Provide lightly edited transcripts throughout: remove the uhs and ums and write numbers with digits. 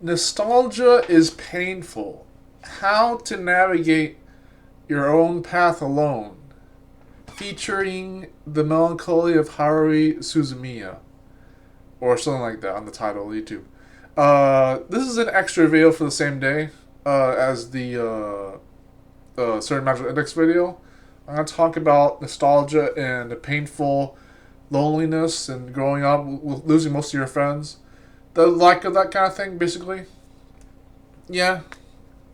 Nostalgia is painful. How to navigate your own path alone. Featuring the melancholy of Haruhi Suzumiya. Or something like that on the title of YouTube. This is an extra video for the same day as the Certain Magical Index video. I'm going to talk about nostalgia and the painful loneliness and growing up, losing most of your friends. The lack of that kind of thing, basically. Yeah,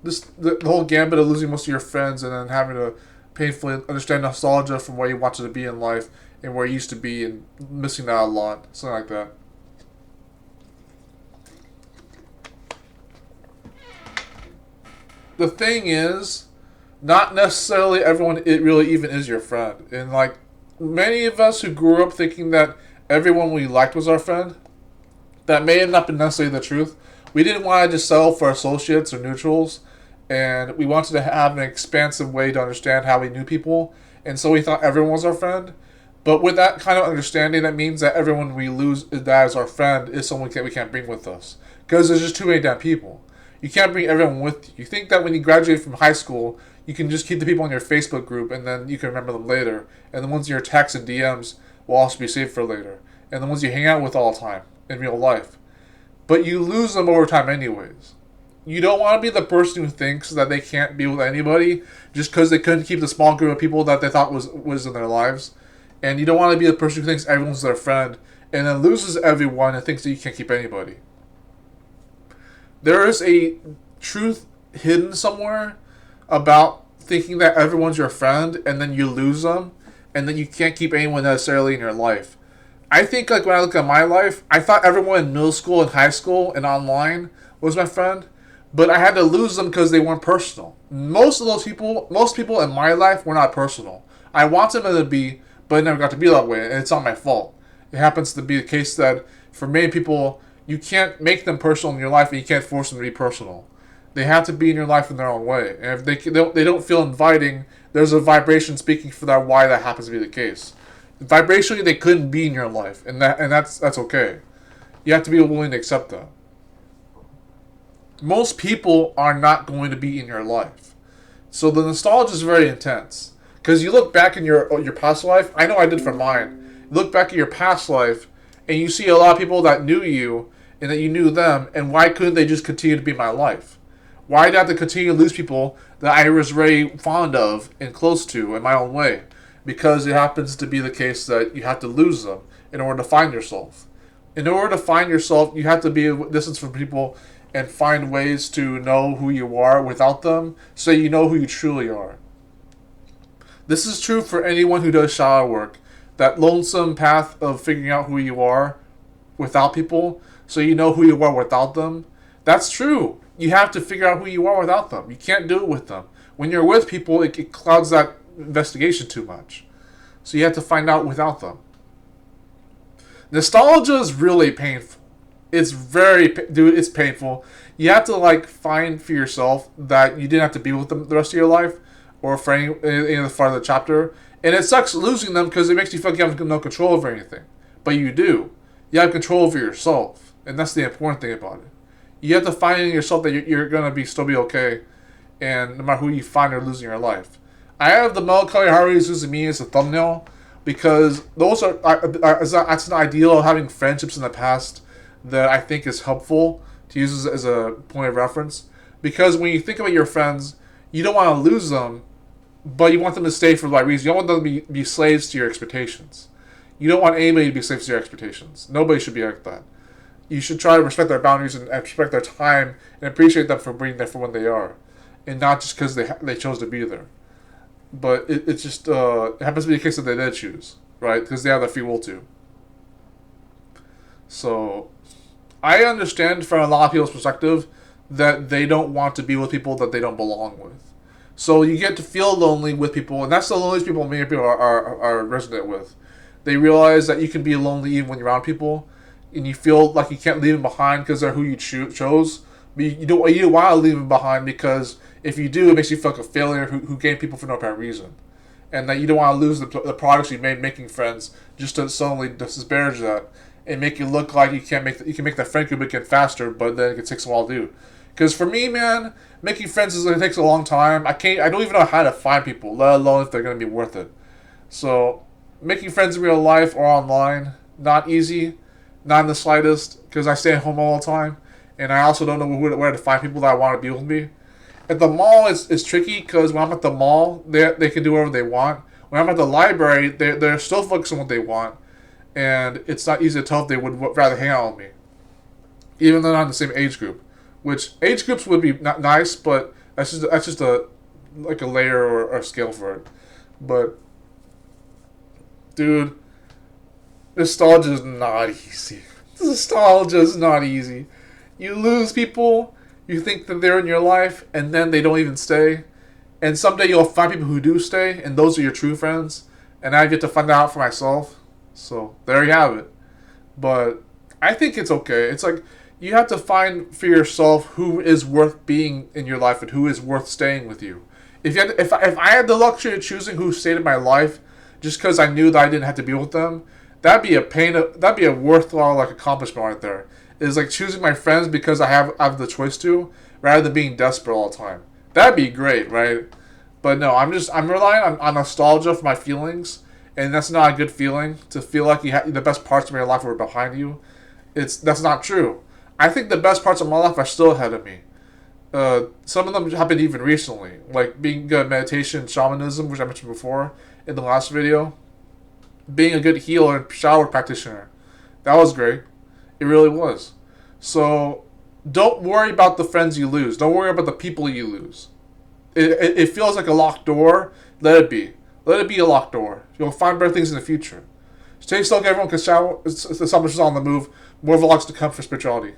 the whole gambit of losing most of your friends and then having to painfully understand nostalgia from where you wanted to be in life and where you used to be and missing that a lot, something like that. The thing is, not necessarily everyone it really even is your friend, and like many of us who grew up thinking that everyone we liked was our friend, that may have not been necessarily the truth. We didn't want to just settle for associates or neutrals, and we wanted to have an expansive way to understand how we knew people, and so we thought everyone was our friend. But with that kind of understanding, that means that everyone we lose that as our friend is someone we can't bring with us. Because there's just too many damn people. You can't bring everyone with you. You think that when you graduate from high school, you can just keep the people in your Facebook group and then you can remember them later. And the ones in your texts and DMs will also be saved for later. And the ones you hang out with all the time in real life. But you lose them over time anyways. You don't want to be the person who thinks that they can't be with anybody just because they couldn't keep the small group of people that they thought was in their lives. And you don't want to be the person who thinks everyone's their friend and then loses everyone and thinks that you can't keep anybody. There is a truth hidden somewhere about thinking that everyone's your friend and then you lose them and then you can't keep anyone necessarily in your life. I think like when I look at my life, I thought everyone in middle school and high school and online was my friend, but I had to lose them because they weren't personal. Most people in my life were not personal. I wanted them to be, but it never got to be that way, and it's not my fault. It happens to be the case that for many people, you can't make them personal in your life, and you can't force them to be personal. They have to be in your life in their own way, and if they don't feel inviting, there's a vibration speaking for that why that happens to be the case. Vibrationally, they couldn't be in your life, and that's okay. You have to be willing to accept that. Most people are not going to be in your life, so the nostalgia is very intense. Because you look back in your past life, I know I did for mine. You look back at your past life, and you see a lot of people that knew you, and that you knew them, and why couldn't they just continue to be in my life? Why did I have to continue to lose people that I was very fond of and close to in my own way? Because it happens to be the case that you have to lose them in order to find yourself. In order to find yourself, you have to be a distance from people and find ways to know who you are without them, so you know who you truly are. This is true for anyone who does shadow work. That lonesome path of figuring out who you are without people, so you know who you are without them. That's true. You have to figure out who you are without them. You can't do it with them. When you're with people, it clouds that investigation too much. So you have to find out without them. Nostalgia is really painful. It's it's painful. You have to find for yourself that you didn't have to be with them the rest of your life, or for any part of the chapter. And it sucks losing them because it makes you feel like you have no control over anything. But you do. You have control over yourself. And that's the important thing about it. You have to find in yourself that you're going to still be okay. And no matter who you find or lose in your life. I have the melancholy Haruhi Suzumiya as a thumbnail because those that's an ideal of having friendships in the past that I think is helpful to use as a point of reference. Because when you think about your friends, you don't want to lose them, but you want them to stay for the right reason. You don't want them to be slaves to your expectations. You don't want anybody to be slaves to your expectations. Nobody should be like that. You should try to respect their boundaries and respect their time and appreciate them for being there for when they are, and not just because they chose to be there. But it happens to be the case that they did choose, right? Because they have the free will to. So, I understand from a lot of people's perspective that they don't want to be with people that they don't belong with. So you get to feel lonely with people, and that's the loneliest people many people are resident with. They realize that you can be lonely even when you're around people, and you feel like you can't leave them behind because they're who you chose. But you don't want to leave them behind because if you do, it makes you feel like a failure who gained people for no apparent reason. And that you don't want to lose the products you made making friends just to suddenly disparage that and make you look like you can make that friend group again faster, but then it takes a while to do. Because for me, man, making friends it takes a long time. I don't even know how to find people, let alone if they're gonna be worth it. So making friends in real life or online, not easy, not in the slightest. Because I stay at home all the time, and I also don't know where to find people that want to be with me. At the mall, it's tricky because when I'm at the mall, they can do whatever they want. When I'm at the library, they're still focused on what they want, and it's not easy to tell if they would rather hang out with me, even though they're not in the same age group. Which age groups would be not nice, but that's just a like a layer or a scale for it. But dude, nostalgia is not easy. Nostalgia is not easy. You lose people, you think that they're in your life, and then they don't even stay. And someday you'll find people who do stay, and those are your true friends. And I get to find out for myself. So there you have it. But I think it's okay. It's like you have to find for yourself who is worth being in your life and who is worth staying with you. If I had the luxury of choosing who stayed in my life just because I knew that I didn't have to be with them, that'd be a pain. That'd be a worthwhile like accomplishment right there. Is like choosing my friends because I have the choice to, rather than being desperate all the time. That'd be great, right? But no, I'm relying on nostalgia for my feelings, and that's not a good feeling to feel like the best parts of your life were behind you. That's not true. I think the best parts of my life are still ahead of me. Some of them happened even recently, like being good at meditation and shamanism, which I mentioned before in the last video. Being a good healer and shower practitioner. That was great. It really was. So, don't worry about the friends you lose. Don't worry about the people you lose. It feels like a locked door. Let it be. Let it be a locked door. You'll find better things in the future. Stay stuck, everyone, because the summer's on the move. More vlogs to come for spirituality.